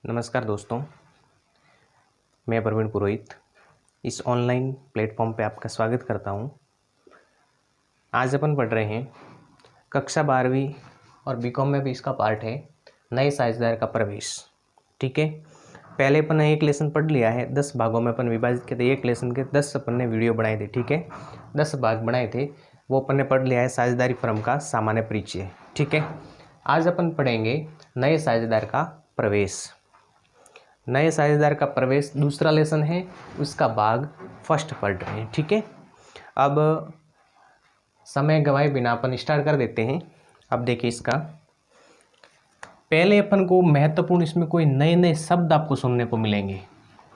नमस्कार दोस्तों, मैं प्रवीण पुरोहित इस ऑनलाइन प्लेटफॉर्म पे आपका स्वागत करता हूँ। आज अपन पढ़ रहे हैं कक्षा 12वीं और बीकॉम में भी इसका पार्ट है नए साझेदार का प्रवेश। ठीक है, पहले अपन ने एक लेसन पढ़ लिया है, 10 भागों में अपन विभाजित किए थे। एक लेसन के 10 अपन ने वीडियो बनाए थे। ठीक है, 10 भाग बनाए थे, वो अपन ने पढ़ लिया है साझेदारी फर्म का सामान्य परिचय। ठीक है, आज अपन पढ़ेंगे नए साझेदार का प्रवेश। नए साझेदार का प्रवेश दूसरा लेसन है, उसका भाग फर्स्ट पढ़ रहे हैं। ठीक है, अब समय गवाए बिना अपन स्टार्ट कर देते हैं। अब देखिए, इसका पहले अपन को महत्वपूर्ण इसमें कोई नए नए शब्द आपको सुनने को मिलेंगे।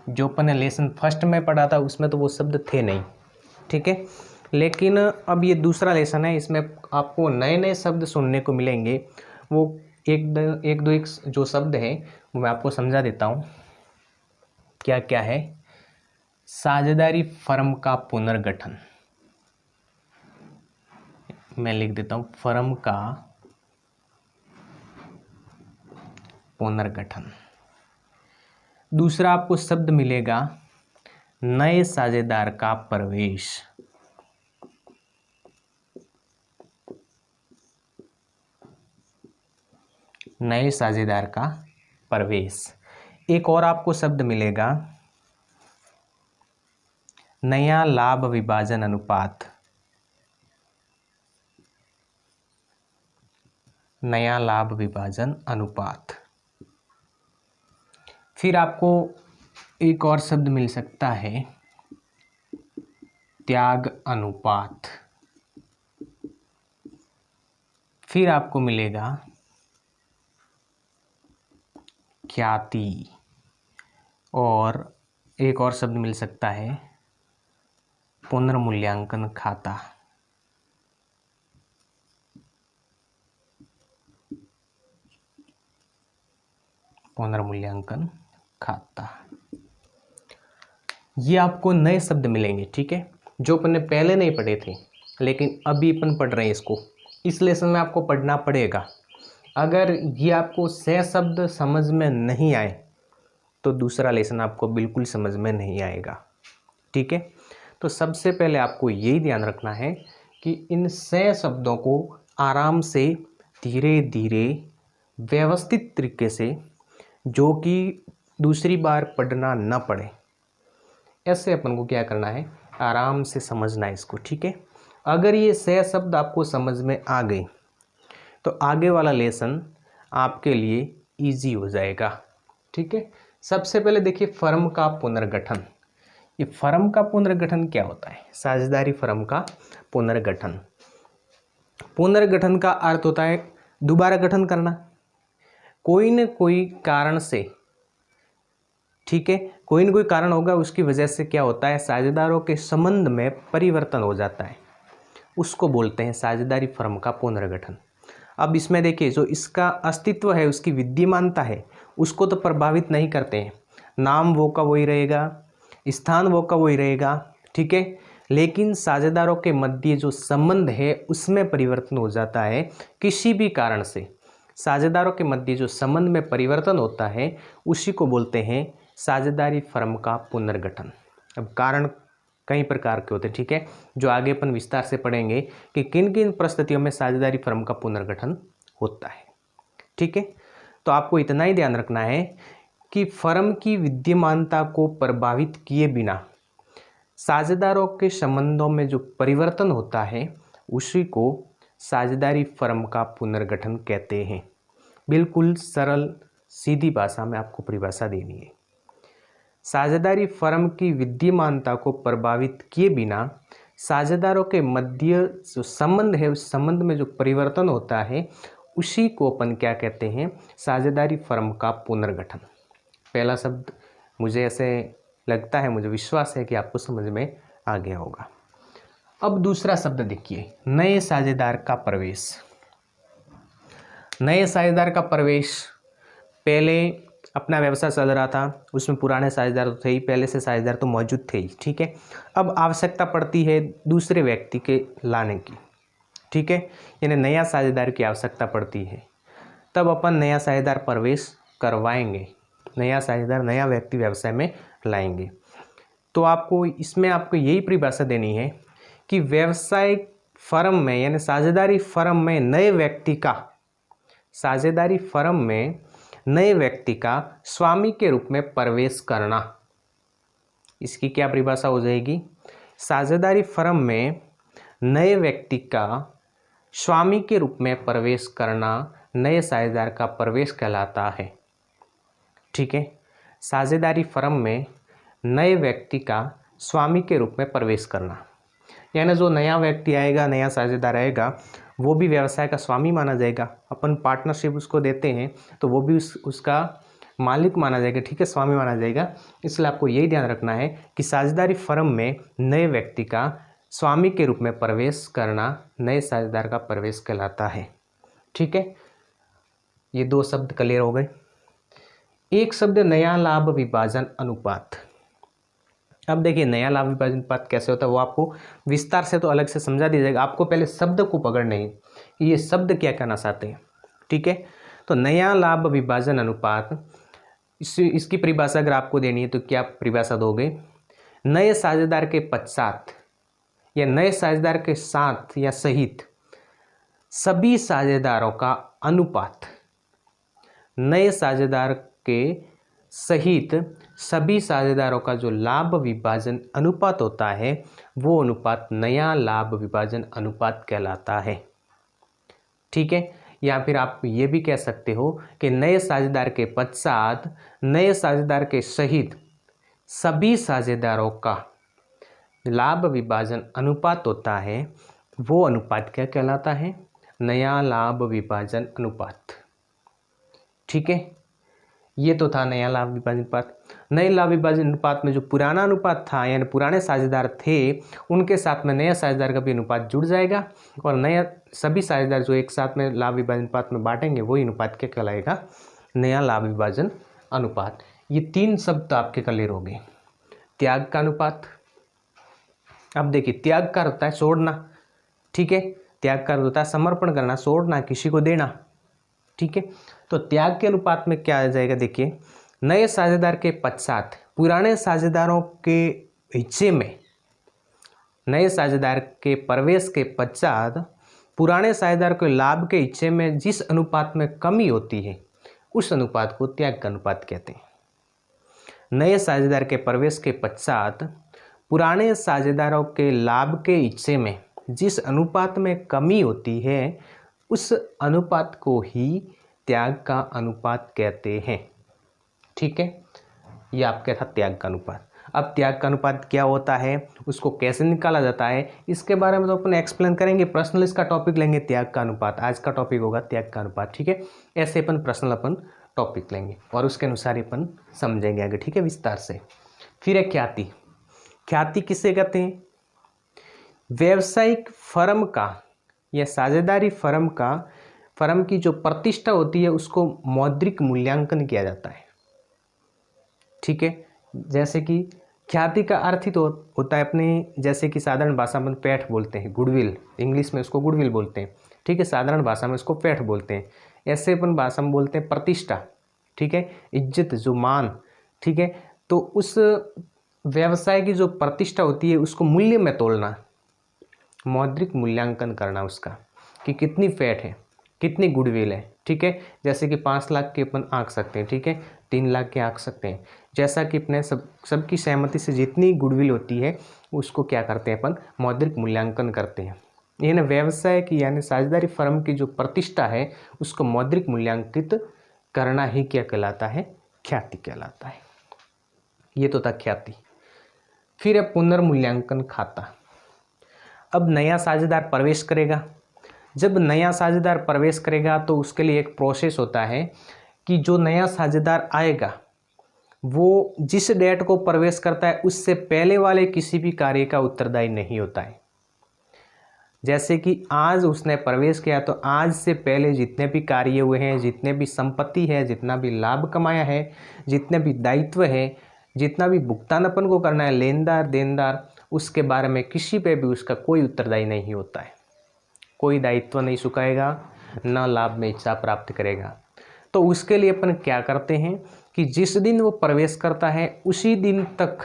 जो अपन ने लेसन फर्स्ट में पढ़ा था उसमें तो वो शब्द थे नहीं। ठीक है, लेकिन अब ये दूसरा लेसन है, इसमें आपको नए नए शब्द सुनने को मिलेंगे। वो एक दो जो शब्द हैं वो मैं आपको समझा देता हूँ क्या क्या है। साझेदारी फर्म का पुनर्गठन, मैं लिख देता हूँ फर्म का पुनर्गठन। दूसरा आपको शब्द मिलेगा नए साझेदार का प्रवेश। नए साझेदार का प्रवेश। एक और आपको शब्द मिलेगा नया लाभ विभाजन अनुपात। नया लाभ विभाजन अनुपात। फिर आपको एक और शब्द मिल सकता है त्याग अनुपात। फिर आपको मिलेगा ख्याति, और एक और शब्द मिल सकता है पुनर्मूल्यांकन खाता। पुनर्मूल्यांकन खाता, ये आपको नए शब्द मिलेंगे। ठीक है, जो अपन ने पहले नहीं पढ़े थे लेकिन अभी अपन पढ़ रहे हैं इसको। इस लेसन में आपको पढ़ना पड़ेगा। अगर ये आपको 6 शब्द समझ में नहीं आए तो दूसरा लेसन आपको बिल्कुल समझ में नहीं आएगा। ठीक है, तो सबसे पहले आपको यही ध्यान रखना है कि इन 6 शब्दों को आराम से धीरे धीरे व्यवस्थित तरीके से, जो कि दूसरी बार पढ़ना ना पड़े, ऐसे अपन को क्या करना है, आराम से समझना है इसको। ठीक है, अगर ये 6 शब्द आपको समझ में आ गए तो आगे वाला लेसन आपके लिए इजी हो जाएगा। ठीक है, सबसे पहले देखिए फर्म का पुनर्गठन। ये फर्म का पुनर्गठन क्या होता है? साझेदारी फर्म का पुनर्गठन। पुनर्गठन का अर्थ होता है दोबारा गठन करना, कोई न कोई कारण से। ठीक है, कोई न कोई कारण होगा, उसकी वजह से क्या होता है, साझेदारों के संबंध में परिवर्तन हो जाता है, उसको बोलते हैं साझेदारी फर्म का पुनर्गठन। अब इसमें देखिए, जो इसका अस्तित्व है, उसकी विद्यमानता है, उसको तो प्रभावित नहीं करते हैं। नाम वो का वही रहेगा, स्थान वो का वही रहेगा। ठीक है, लेकिन साझेदारों के मध्य जो संबंध है उसमें परिवर्तन हो जाता है किसी भी कारण से। साझेदारों के मध्य जो संबंध में परिवर्तन होता है उसी को बोलते हैं साझेदारी फर्म का पुनर्गठन। अब कारण कई प्रकार के होते हैं। ठीक है, जो आगे अपन विस्तार से पढ़ेंगे कि किन किन परिस्थितियों में साझेदारी फर्म का पुनर्गठन होता है। ठीक है, तो आपको इतना ही ध्यान रखना है कि फर्म की विद्यमानता को प्रभावित किए बिना साझेदारों के संबंधों में जो परिवर्तन होता है उसी को साझेदारी फर्म का पुनर्गठन कहते हैं। बिल्कुल सरल सीधी भाषा में आपको परिभाषा देनी है। साझेदारी फर्म की विद्यमानता को प्रभावित किए बिना साझेदारों के मध्य जो संबंध है उस संबंध में जो परिवर्तन होता है उसी को अपन क्या कहते हैं, साझेदारी फर्म का पुनर्गठन। पहला शब्द मुझे ऐसे लगता है, मुझे विश्वास है कि आपको समझ में आ गया होगा। अब दूसरा शब्द देखिए, नए साझेदार का प्रवेश। नए साझेदार का प्रवेश, पहले अपना व्यवसाय चल रहा था, उसमें पुराने साझेदार तो थे ही, पहले से साझेदार तो मौजूद थे ही। ठीक है, अब आवश्यकता पड़ती है दूसरे व्यक्ति के लाने की। ठीक है, यानी नया साझेदार की आवश्यकता पड़ती है, तब अपन नया साझेदार प्रवेश करवाएंगे। नया साझेदार, नया व्यक्ति व्यवसाय में लाएंगे। तो आपको इसमें आपको यही परिभाषा देनी है कि व्यवसायिक फर्म में यानी साझेदारी फर्म में नए व्यक्ति का, साझेदारी फर्म में नए व्यक्ति का स्वामी के रूप में प्रवेश करना। इसकी क्या परिभाषा हो जाएगी? साझेदारी फर्म में नए व्यक्ति का स्वामी के रूप में प्रवेश करना नए साझेदार का प्रवेश कहलाता है। ठीक है, साझेदारी फर्म में नए व्यक्ति का स्वामी के रूप में प्रवेश करना, यानी जो नया व्यक्ति आएगा, नया साझेदार आएगा, वो भी व्यवसाय का स्वामी माना जाएगा। अपन पार्टनरशिप उसको देते हैं तो वो भी उसका मालिक माना जाएगा। ठीक है, स्वामी माना जाएगा। इसलिए आपको यही ध्यान रखना है कि साझेदारी फर्म में नए व्यक्ति का स्वामी के रूप में प्रवेश करना नए साझेदार का प्रवेश कहलाता है। ठीक है, ये दो शब्द क्लियर हो गए। एक शब्द नया लाभ विभाजन अनुपात। अब देखिए नया लाभ विभाजन अनुपात कैसे होता है वो आपको विस्तार से तो अलग से समझा दिया जाएगा। आपको पहले शब्द को पकड़ना है कि ये शब्द क्या कहना चाहते हैं। ठीक है, तो नया लाभ विभाजन अनुपात, इसकी परिभाषा अगर आपको देनी है तो क्या परिभाषा दोगे? नए साझेदार के पश्चात या नए साझेदार के साथ या सहित सभी साझेदारों का अनुपात, नए साझेदार के सहित सभी साझेदारों का जो लाभ विभाजन अनुपात होता है वो अनुपात नया लाभ विभाजन अनुपात कहलाता है। ठीक है, या फिर आप ये भी कह सकते हो कि नए साझेदार के पश्चात नए साझेदार के सहित सभी साझेदारों का लाभ विभाजन अनुपात होता है, वो अनुपात क्या कहलाता है? नया लाभ विभाजन अनुपात। ठीक है, ये तो था नया लाभ विभाजन अनुपात। नए लाभ विभाजन अनुपात में जो पुराना अनुपात था यानी पुराने साझेदार थे उनके साथ में नया साझेदार का भी अनुपात जुड़ जाएगा और नया सभी साझेदार जो एक साथ में लाभ विभाजन अनुपात में बांटेंगे वही अनुपात क्या कहलाएगा? नया लाभ विभाजन अनुपात। ये तीन शब्द आपके क्लियर हो गए। त्याग का अनुपात। अब देखिए त्याग का होता है छोड़ना। ठीक है, त्याग का होता है समर्पण करना, छोड़ना, किसी को देना। ठीक है, तो त्याग के अनुपात में क्या आ जाएगा? देखिए नए साझेदार के पश्चात पुराने साझेदारों के हिस्से में, नए साझेदार के प्रवेश के पश्चात पुराने साझेदार के लाभ के हिस्से में जिस अनुपात में कमी होती है उस अनुपात को त्याग का अनुपात कहते हैं। नए साझेदार के प्रवेश के पश्चात पुराने साझेदारों के लाभ के हिस्से में जिस अनुपात में कमी होती है उस अनुपात को ही त्याग का अनुपात कहते हैं। ठीक है, ये आपका था त्याग का अनुपात। अब त्याग का अनुपात क्या होता है, उसको कैसे निकाला जाता है, इसके बारे में तो अपन एक्सप्लेन करेंगे। पर्सनल इसका टॉपिक लेंगे त्याग का अनुपात। आज का टॉपिक होगा त्याग का अनुपात। ठीक है, ऐसे अपन पर्सनल अपन टॉपिक लेंगे और उसके अनुसार ही अपन समझेंगे आगे। ठीक है, विस्तार से। फिर है ख्याति। ख्याति किसे कहते हैं? व्यावसायिक फर्म का या साझेदारी फर्म की जो प्रतिष्ठा होती है उसको मौद्रिक मूल्यांकन किया जाता है। ठीक है, जैसे कि ख्याति का अर्थ ही तो होता है अपने, जैसे कि साधारण भाषा में पैठ बोलते हैं, गुडविल, इंग्लिश में उसको गुडविल बोलते हैं। ठीक है, साधारण भाषा में उसको पैठ बोलते हैं। ऐसे अपन भाषा में बोलते हैं प्रतिष्ठा। ठीक है, इज्जत, जो मान। ठीक है, तो उस व्यवसाय की जो प्रतिष्ठा होती है उसको मूल्य में तोलना, मौद्रिक मूल्यांकन करना उसका, कि कितनी फैट है, कितनी गुडविल है। ठीक है, जैसे कि 5 लाख के अपन आंक सकते हैं। ठीक है, 3 लाख के आंक सकते हैं। जैसा कि अपने सबकी सहमति से जितनी गुडविल होती है उसको क्या करते हैं अपन? मौद्रिक मूल्यांकन करते हैं। यानी व्यवसाय की यानी साझेदारी फर्म की जो प्रतिष्ठा है उसको मौद्रिक मूल्यांकित करना ही क्या कहलाता है? ख्याति कहलाता है। ये तो था ख्याति। फिर है पुनर्मूल्यांकन खाता। अब नया साझेदार प्रवेश करेगा। जब नया साझेदार प्रवेश करेगा तो उसके लिए एक प्रोसेस होता है कि जो नया साझेदार आएगा वो जिस डेट को प्रवेश करता है उससे पहले वाले किसी भी कार्य का उत्तरदायी नहीं होता है। जैसे कि आज उसने प्रवेश किया तो आज से पहले जितने भी कार्य हुए हैं, जितने भी संपत्ति है, जितना भी लाभ कमाया है, जितने भी दायित्व है, जितना भी भुगतान अपन को करना है, लेनदार देनदार, उसके बारे में किसी पे भी उसका कोई उत्तरदायी नहीं होता है। कोई दायित्व नहीं चुकाएगा, न लाभ में इच्छा प्राप्त करेगा। तो उसके लिए अपन क्या करते हैं कि जिस दिन वो प्रवेश करता है उसी दिन तक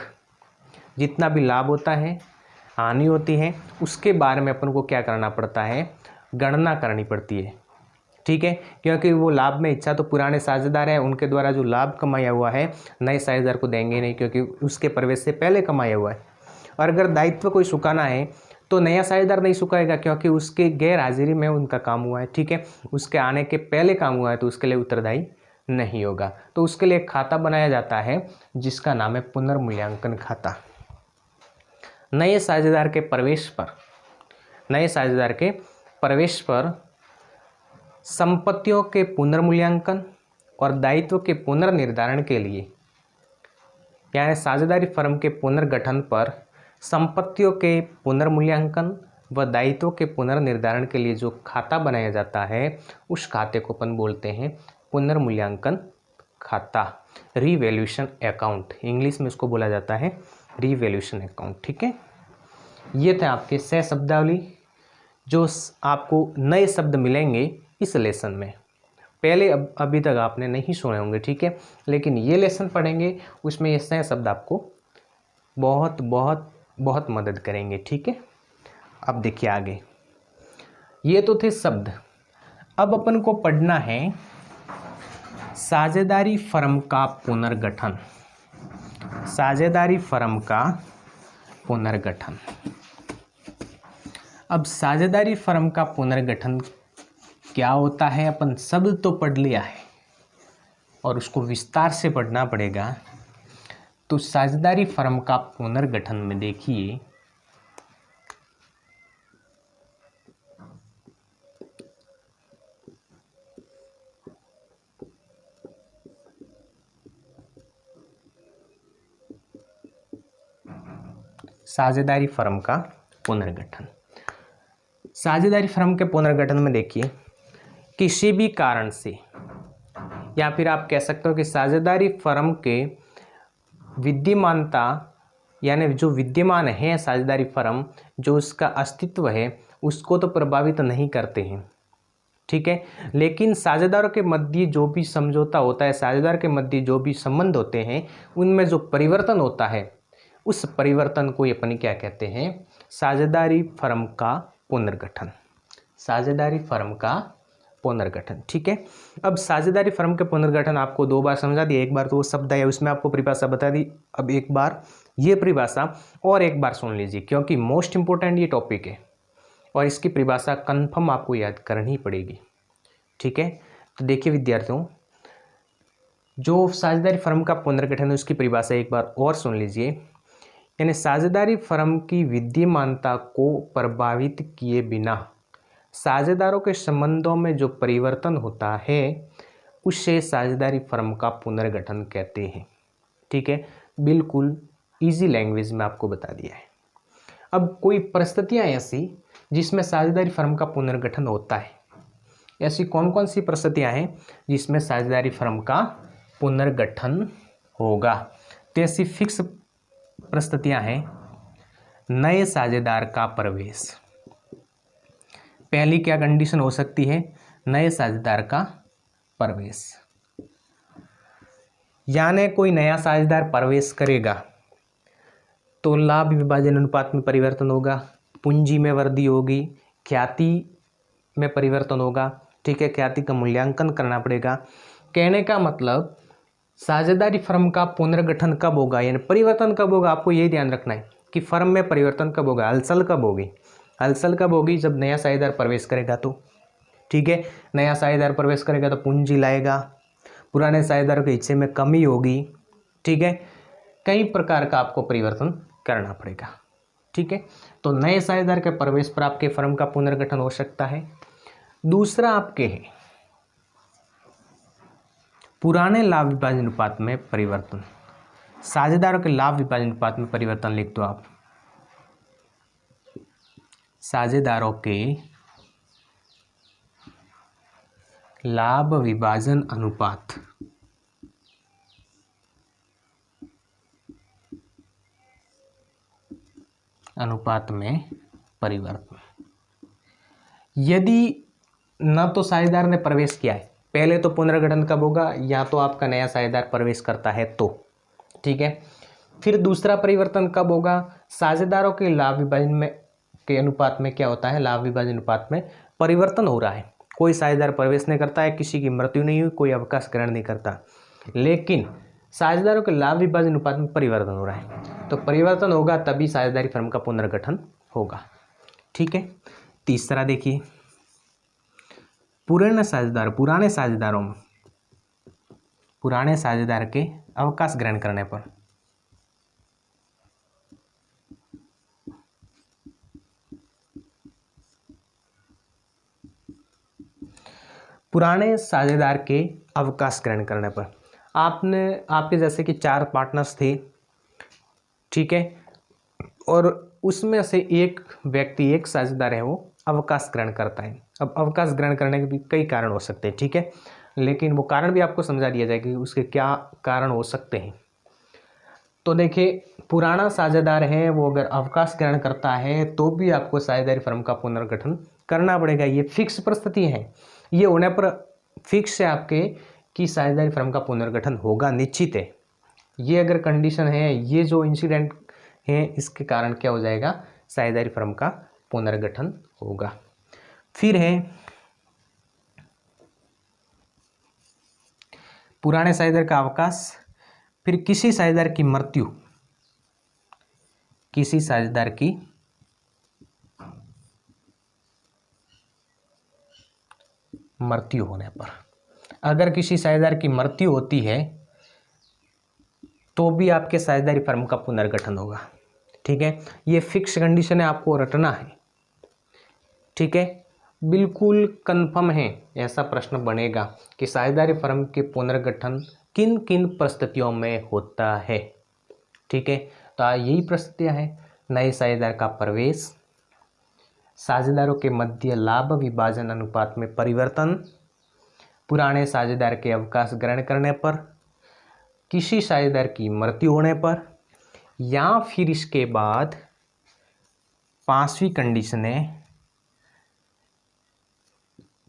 जितना भी लाभ होता है, हानि होती है, उसके बारे में अपन को क्या करना पड़ता है, गणना करनी पड़ती है। ठीक है, क्योंकि वो लाभ में इच्छा तो पुराने साझेदार है, उनके द्वारा जो लाभ कमाया हुआ है नए साझेदार को देंगे नहीं, क्योंकि उसके प्रवेश से पहले कमाया हुआ है। और अगर दायित्व कोई चुकाना है तो नया साझेदार नहीं चुकाएगा, क्योंकि उसके गैर हाजिरी में उनका काम हुआ है। ठीक है, उसके आने के पहले काम हुआ है तो उसके लिए उत्तरदायी नहीं होगा। तो उसके लिए एक खाता बनाया जाता है जिसका नाम है पुनर्मूल्यांकन खाता। नए साझेदार के प्रवेश पर संपत्तियों के पुनर्मूल्यांकन और दायित्व के पुनर्निर्धारण के लिए, यानी साझेदारी फर्म के पुनर्गठन पर संपत्तियों के पुनर्मूल्यांकन व दायित्वों के पुनर्निर्धारण के लिए जो खाता बनाया जाता है उस खाते को अपन बोलते हैं पुनर्मूल्यांकन खाता, रीवैल्यूएशन अकाउंट। इंग्लिश में इसको बोला जाता है रीवैल्यूएशन अकाउंट। ठीक है, ये थे आपके 6 शब्दावली जो आपको नए शब्द मिलेंगे इस लेसन में। पहले अभी तक आपने नहीं सुने होंगे। ठीक है, लेकिन ये लेसन पढ़ेंगे उसमें ये 6 शब्द आपको बहुत बहुत बहुत मदद करेंगे। ठीक है, अब देखिए आगे, ये तो थे शब्द। अब अपन को पढ़ना है साझेदारी फर्म का पुनर्गठन। साझेदारी फर्म का पुनर्गठन। अब साझेदारी फर्म का पुनर्गठन क्या होता है अपन शब्द तो पढ़ लिया है और उसको विस्तार से पढ़ना पड़ेगा। तो साझेदारी फर्म का पुनर्गठन में देखिए, साझेदारी फर्म का पुनर्गठन। साझेदारी फर्म के पुनर्गठन में देखिए, किसी भी कारण से, या फिर आप कह सकते हो कि साझेदारी फर्म के विद्यमानता, यानी जो विद्यमान है साझेदारी फर्म, जो उसका अस्तित्व है उसको तो प्रभावित नहीं करते हैं। ठीक है, लेकिन साझेदारों के मध्य जो भी समझौता होता है, साझेदार के मध्य जो भी संबंध होते हैं, उनमें जो परिवर्तन होता है उस परिवर्तन को अपन क्या कहते हैं, साझेदारी फर्म का पुनर्गठन। साझेदारी फर्म का पुनर्गठन। ठीक है, अब साझेदारी फर्म के पुनर्गठन आपको 2 बार समझा दिया। एक बार तो वो शब्द है उसमें आपको परिभाषा बता दी, अब एक बार ये परिभाषा और एक बार सुन लीजिए, क्योंकि मोस्ट इंपोर्टेंट ये टॉपिक है और इसकी परिभाषा कंफर्म आपको याद करनी पड़ेगी। ठीक है, तो देखिए विद्यार्थियों, जो साझेदारी फर्म का पुनर्गठन है उसकी परिभाषा एक बार और सुन लीजिए। यानी साझेदारी फर्म की विद्यमानता को प्रभावित किए बिना साझेदारों के संबंधों में जो परिवर्तन होता है उसे साझेदारी फर्म का पुनर्गठन कहते हैं। ठीक है, बिल्कुल इजी लैंग्वेज में आपको बता दिया है। अब कोई परिस्थितियां ऐसी जिसमें साझेदारी फर्म का पुनर्गठन होता है, ऐसी कौन कौन सी परिस्थितियां हैं जिसमें साझेदारी फर्म का पुनर्गठन होगा? तो ऐसी फिक्स परिस्थितियां हैं, नए साझेदार का प्रवेश। पहली क्या कंडीशन हो सकती है, नए साझेदार का प्रवेश, यानी कोई नया साझेदार प्रवेश करेगा तो लाभ विभाजन अनुपात में परिवर्तन होगा, पूंजी में वृद्धि होगी, ख्याति में परिवर्तन होगा। ठीक है, ख्याति का मूल्यांकन करना पड़ेगा। कहने का मतलब साझेदारी फर्म का पुनर्गठन कब होगा, यानी परिवर्तन कब होगा, आपको यही ध्यान रखना है कि फर्म में परिवर्तन कब होगा, हलचल कब होगी। हलचल कब होगी, जब नया साझेदार प्रवेश करेगा तो। ठीक है, नया साझेदार प्रवेश करेगा तो पूंजी लाएगा, पुराने साझेदारों के हिस्से में कमी होगी। ठीक है, कई प्रकार का आपको परिवर्तन करना पड़ेगा। ठीक है, तो नए साझेदार के प्रवेश पर आपके फर्म का पुनर्गठन हो सकता है। दूसरा आपके है पुराने लाभ विभाजन अनुपात में परिवर्तन। साझेदारों के लाभ विभाजन अनुपात में परिवर्तन लिख दो आप। साझेदारों के लाभ विभाजन अनुपात में परिवर्तन। यदि न तो साझेदार ने प्रवेश किया है, पहले तो पुनर्गठन कब होगा, या तो आपका नया साझेदार प्रवेश करता है तो, ठीक है। फिर दूसरा परिवर्तन कब होगा, साझेदारों के लाभ विभाजन में के अनुपात में क्या होता है, लाभ विभाजन अनुपात में परिवर्तन हो रहा है। कोई साझेदार प्रवेश नहीं करता है, किसी की मृत्यु नहीं हुई, कोई अवकाश ग्रहण नहीं करता, लेकिन साझेदारों के लाभ विभाजन अनुपात में परिवर्तन हो रहा है। तो परिवर्तन होगा तभी साझेदारी फर्म का पुनर्गठन होगा, ठीक है। तीसरा देखिए, पुराने साझेदार के अवकाश ग्रहण करने पर आपके जैसे कि 4 पार्टनर्स थे, ठीक है, और उसमें से एक व्यक्ति, एक साझेदार है, वो अवकाश ग्रहण करता है। अब अवकाश ग्रहण करने के भी कई कारण हो सकते हैं, ठीक है, लेकिन वो कारण भी आपको समझा दिया जाएगा कि उसके क्या कारण हो सकते हैं। तो देखिए, पुराना साझेदार है वो अगर अवकाश ग्रहण करता है तो भी आपको साझेदारी फर्म का पुनर्गठन करना पड़ेगा। ये फिक्स परिस्थिति है, ये होने पर फिक्स है आपके कि साझेदारी फर्म का पुनर्गठन होगा, निश्चित है। ये अगर कंडीशन है, ये जो इंसिडेंट है, इसके कारण क्या हो जाएगा, साझेदारी फर्म का पुनर्गठन होगा। फिर है पुराने साझेदार का अवकाश, फिर किसी साझेदार की मृत्यु होने पर, अगर किसी साझेदार की मृत्यु होती है तो भी आपके साझेदारी फर्म का पुनर्गठन होगा, ठीक है। ये फिक्स कंडीशन है, आपको रटना है, ठीक है, बिल्कुल कंफर्म है। ऐसा प्रश्न बनेगा कि साझेदारी फर्म के पुनर्गठन किन किन परिस्थितियों में होता है, ठीक है। तो यही परिस्थितियां हैं, नए साझेदार का प्रवेश, साझेदारों के मध्य लाभ विभाजन अनुपात में परिवर्तन, पुराने साझेदार के अवकाश ग्रहण करने पर, किसी साझेदार की मृत्यु होने पर, या फिर इसके बाद 5वीं कंडीशन है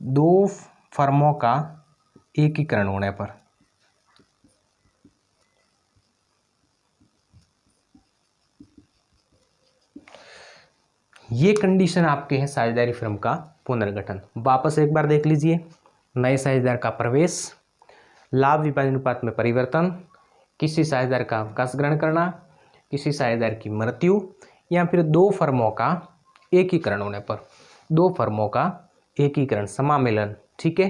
2 फर्मों का एकीकरण होने पर। ये कंडीशन आपके हैं साझेदारी फर्म का पुनर्गठन। वापस एक बार देख लीजिए, नए साझेदार का प्रवेश, लाभ विभाजन अनुपात में परिवर्तन, किसी साझेदार का अवकाश ग्रहण करना, किसी साझेदार की मृत्यु, या फिर 2 फर्मों का एकीकरण होने पर, 2 फर्मों का एकीकरण, समामेलन, ठीक है।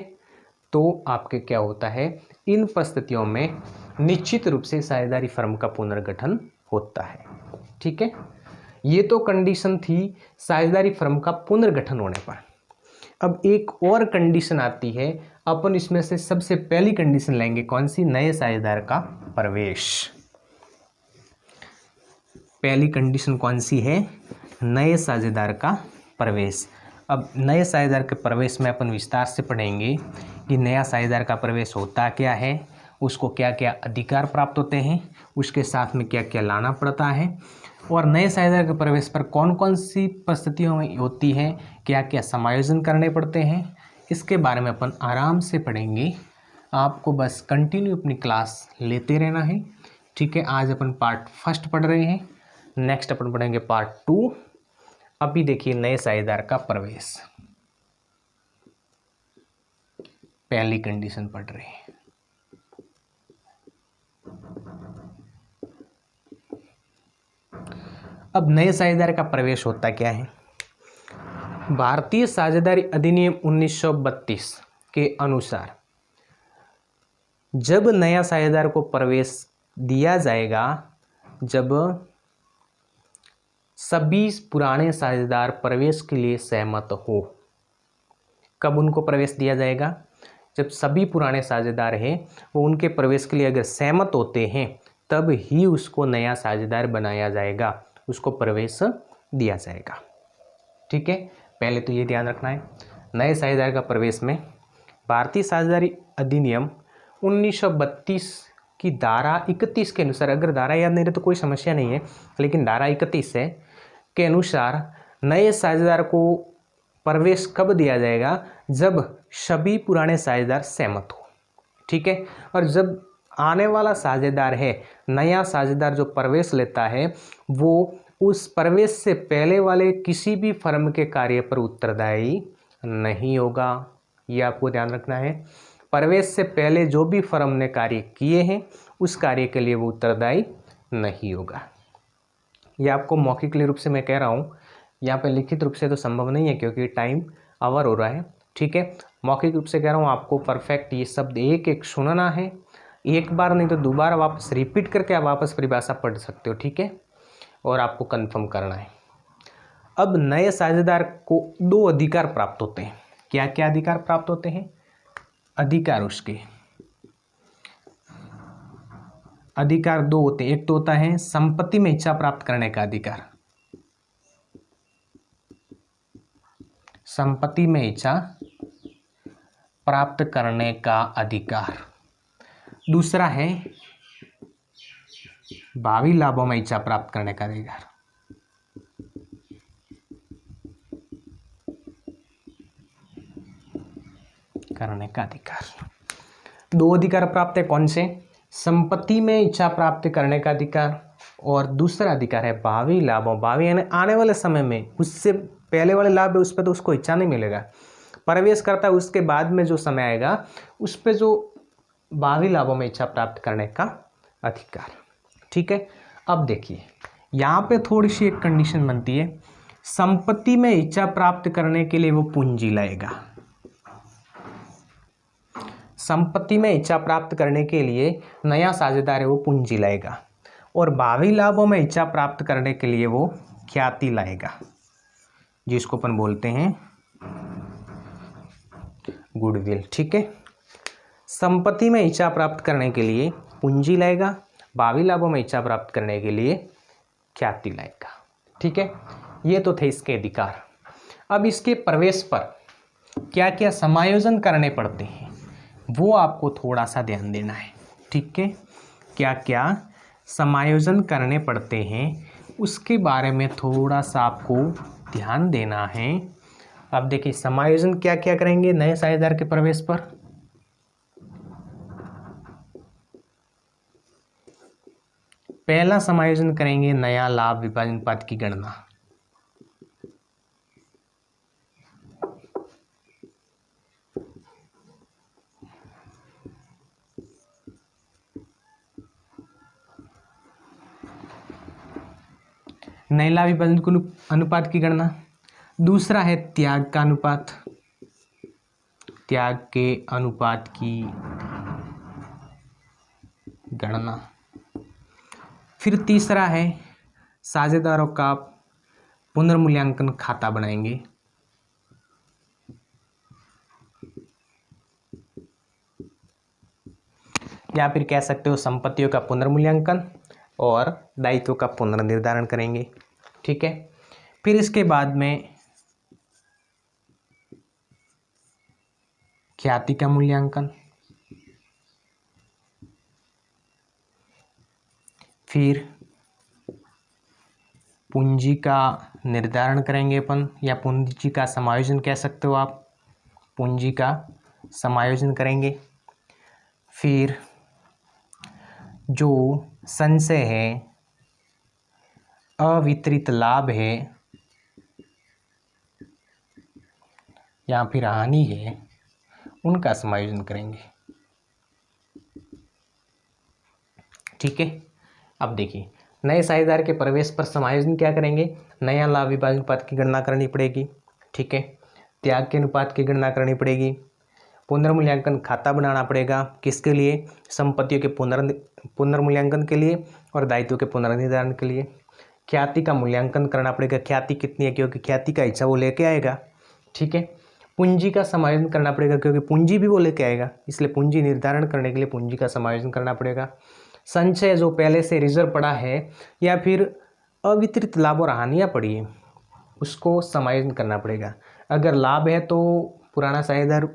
तो आपके क्या होता है, इन परिस्थितियों में निश्चित रूप से साझेदारी फर्म का पुनर्गठन होता है, ठीक है। ये तो कंडीशन थी साझेदारी फर्म का पुनर्गठन होने पर। अब एक और कंडीशन आती है, अपन इसमें से सबसे पहली कंडीशन लेंगे, कौन सी, नए साझेदार का प्रवेश। पहली कंडीशन कौन सी है, नए साझेदार का प्रवेश। अब नए साझेदार के प्रवेश में अपन विस्तार से पढ़ेंगे कि नया साझेदार का प्रवेश होता क्या है, उसको क्या क्या अधिकार प्राप्त होते हैं, उसके साथ में क्या क्या लाना पड़ता है, और नए साझेदार के प्रवेश पर कौन कौन सी परिस्थितियों में होती है, क्या क्या समायोजन करने पड़ते हैं, इसके बारे में अपन आराम से पढ़ेंगे। आपको बस कंटिन्यू अपनी क्लास लेते रहना है, ठीक है। आज अपन पार्ट 1 पढ़ रहे हैं, नेक्स्ट अपन पढ़ेंगे पार्ट 2। अभी देखिए, नए साझेदार का प्रवेश, पहली कंडीशन पढ़ रहे हैं। अब नए साझेदार का प्रवेश होता क्या है, भारतीय साझेदारी अधिनियम 1932 के अनुसार जब नया साझेदार को प्रवेश दिया जाएगा, जब सभी पुराने साझेदार प्रवेश के लिए सहमत हो। कब उनको प्रवेश दिया जाएगा, जब सभी पुराने साझेदार हैं वो उनके प्रवेश के लिए अगर सहमत होते हैं, तब ही उसको नया साझेदार बनाया जाएगा, उसको प्रवेश दिया जाएगा, ठीक है। पहले तो ये ध्यान रखना है, नए साझेदार का प्रवेश में भारतीय साझेदारी अधिनियम 1932 की धारा 31 के अनुसार, अगर धारा याद नहीं रहे तो कोई समस्या नहीं है, लेकिन धारा 31 है के अनुसार नए साझेदार को प्रवेश कब दिया जाएगा, जब सभी पुराने साझेदार सहमत हो, ठीक है। और जब आने वाला साझेदार है, नया साझेदार जो प्रवेश लेता है, वो उस प्रवेश से पहले वाले किसी भी फर्म के कार्य पर उत्तरदायी नहीं होगा। ये आपको ध्यान रखना है। प्रवेश से पहले जो भी फर्म ने कार्य किए हैं उस कार्य के लिए वो उत्तरदायी नहीं होगा। ये आपको मौखिक रूप से मैं कह रहा हूँ, यहाँ पे लिखित रूप से तो संभव नहीं है क्योंकि टाइम ओवर हो रहा है, ठीक है। मौखिक रूप से कह रहा हूँ, आपको परफेक्ट ये शब्द एक एक सुनना है, एक बार नहीं तो दोबारा वापस रिपीट करके आप वापस परिभाषा पढ़ सकते हो, ठीक है। और आपको कंफर्म करना है। अब नए साझेदार को 2 अधिकार प्राप्त होते हैं। क्या क्या अधिकार प्राप्त होते हैं? अधिकार उसके अधिकार 2 होते हैं। एक तो होता है संपत्ति में इच्छा प्राप्त करने का अधिकार, संपत्ति में इच्छा प्राप्त करने का अधिकार। दूसरा है भावी लाभों में इच्छा प्राप्त करने का अधिकार। करने का अधिकार 2 अधिकार प्राप्त है। कौन से? संपत्ति में इच्छा प्राप्त करने का अधिकार, और दूसरा अधिकार है भावी लाभों, भावी यानी आने वाले समय में, उससे पहले वाले लाभ है उस पर तो उसको इच्छा नहीं मिलेगा। प्रवेश करता है उसके बाद में जो समय आएगा उस पर जो भावी लाभों में इच्छा प्राप्त करने का अधिकार, ठीक है। अब देखिए यहाँ पे थोड़ी सी एक कंडीशन बनती है। संपत्ति में इच्छा प्राप्त करने के लिए वो पूंजी लाएगा, संपत्ति में इच्छा प्राप्त करने के लिए नया साझेदार है वो पूंजी लाएगा, और भावी लाभों में इच्छा प्राप्त करने के लिए वो ख्याति लाएगा, जिसको अपन बोलते हैं गुडविल, ठीक है। संपत्ति में इच्छा प्राप्त करने के लिए पूंजी लाएगा, भावी लाभों में इच्छा प्राप्त करने के लिए ख्याति लाएगा, ठीक है। ये तो थे इसके अधिकार। अब इसके प्रवेश पर क्या क्या समायोजन करने पड़ते हैं वो आपको थोड़ा सा ध्यान देना है, ठीक है। क्या क्या समायोजन करने पड़ते हैं उसके बारे में थोड़ा सा आपको ध्यान देना है। अब देखिए समायोजन क्या क्या करेंगे नए साझेदार के प्रवेश पर। पहला समायोजन करेंगे नया लाभ विभाजन अनुपात की गणना। नए लाभ विभाजन अनुपात की गणना। दूसरा है त्याग का अनुपात, त्याग के अनुपात की गणना। फिर तीसरा है साझेदारों का पुनर्मूल्यांकन खाता बनाएंगे। या फिर कह सकते हो संपत्तियों का पुनर्मूल्यांकन और दायित्वों का पुनर्निर्धारण करेंगे, ठीक है। फिर इसके बाद में ख्याति का मूल्यांकन, फिर पूंजी का निर्धारण करेंगे अपन, या पूंजी का समायोजन कह सकते हो आप, पूंजी का समायोजन करेंगे। फिर जो संचय है, अवितरित लाभ है या फिर हानि है, उनका समायोजन करेंगे, ठीक है। अब देखिए नए साझेदार के प्रवेश पर समायोजन क्या करेंगे, नया लाभ विभाजन अनुपात की गणना करनी पड़ेगी, ठीक है। त्याग के अनुपात की गणना करनी पड़ेगी, पुनर्मूल्यांकन खाता बनाना पड़ेगा, किसके लिए, संपत्तियों के पुनर्मूल्यांकन के लिए और दायित्वों के पुनर्निर्धारण के लिए। ख्याति का मूल्यांकन करना पड़ेगा, ख्याति कितनी है, क्योंकि ख्याति का हिस्सा वो लेके आएगा, ठीक है। पूंजी का समायोजन करना पड़ेगा क्योंकि पूंजी भी वो लेके आएगा, इसलिए पूंजी निर्धारण करने के लिए पूंजी का समायोजन करना पड़ेगा। संचय जो पहले से रिजर्व पड़ा है या फिर अवितरित लाभ और हानियाँ पड़ी है उसको समायोजन करना पड़ेगा। अगर लाभ है तो पुराना साझेदार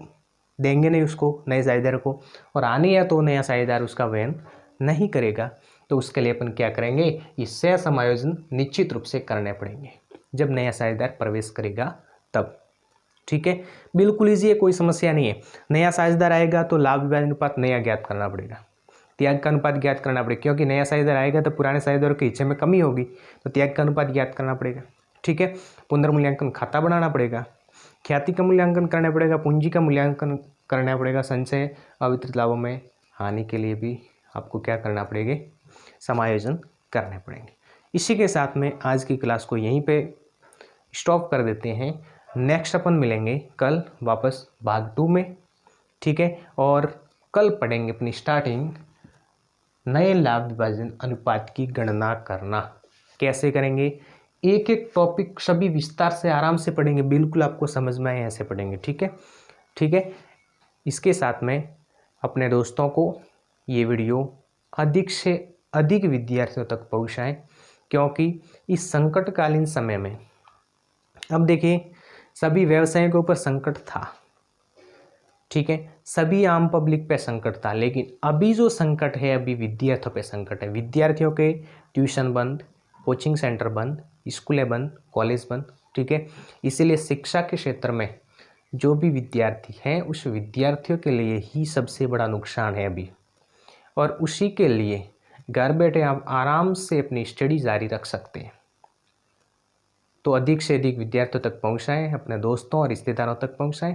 देंगे नहीं उसको, नए साझेदार को, और हानि है तो नया साझेदार उसका वहन नहीं करेगा। तो उसके लिए अपन क्या करेंगे, ये सह समायोजन निश्चित रूप से करने पड़ेंगे जब नया साझेदार प्रवेश करेगा तब, ठीक है, बिल्कुल ईजी है, कोई समस्या नहीं है। नया साझेदार आएगा तो लाभ विभाजन अनुपात नया ज्ञात करना पड़ेगा, त्याग का अनुपात ज्ञात करना पड़ेगा, क्योंकि नया साझेदार आएगा तो पुराने साझेदारों के हिस्से में कमी होगी, तो त्याग का अनुपात ज्ञात करना पड़ेगा। ठीक है, पुनर्मूल्यांकन खाता बनाना पड़ेगा, ख्याति का मूल्यांकन करना पड़ेगा, पूंजी का मूल्यांकन करना पड़ेगा, संचय अवितरित लाभों में हानि के लिए भी आपको क्या करना पड़ेगा, समायोजन करने पड़ेंगे। इसी के साथ में आज की क्लास को यहीं पे स्टॉप कर देते हैं। नेक्स्ट अपन मिलेंगे कल वापस भाग 2 में। ठीक है, और कल पढ़ेंगे अपनी स्टार्टिंग नए लाभ विभाजन अनुपात की गणना करना कैसे करेंगे। एक एक टॉपिक सभी विस्तार से आराम से पढ़ेंगे, बिल्कुल आपको समझ में आए ऐसे पढ़ेंगे। ठीक है, ठीक है। इसके साथ में अपने दोस्तों को ये वीडियो अधिक से अधिक विद्यार्थियों तक पहुंचाएं, क्योंकि इस संकटकालीन समय में अब देखिए सभी व्यवसायों के ऊपर संकट था, ठीक है, सभी आम पब्लिक पे संकट था, लेकिन अभी जो संकट है अभी विद्यार्थियों पे संकट है। विद्यार्थियों के ट्यूशन बंद, कोचिंग सेंटर बंद, स्कूलें बंद, कॉलेज बंद। ठीक है, इसीलिए शिक्षा के क्षेत्र में जो भी विद्यार्थी हैं उस विद्यार्थियों के लिए ही सबसे बड़ा नुकसान है अभी, और उसी के लिए घर बैठे आप आराम से अपनी स्टडी जारी रख सकते हैं। तो अधिक से अधिक विद्यार्थियों तक पहुंचाएं, अपने दोस्तों और रिश्तेदारों तक पहुंचाएं।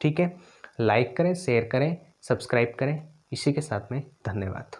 ठीक है, लाइक करें, शेयर करें, सब्सक्राइब करें। इसी के साथ में धन्यवाद।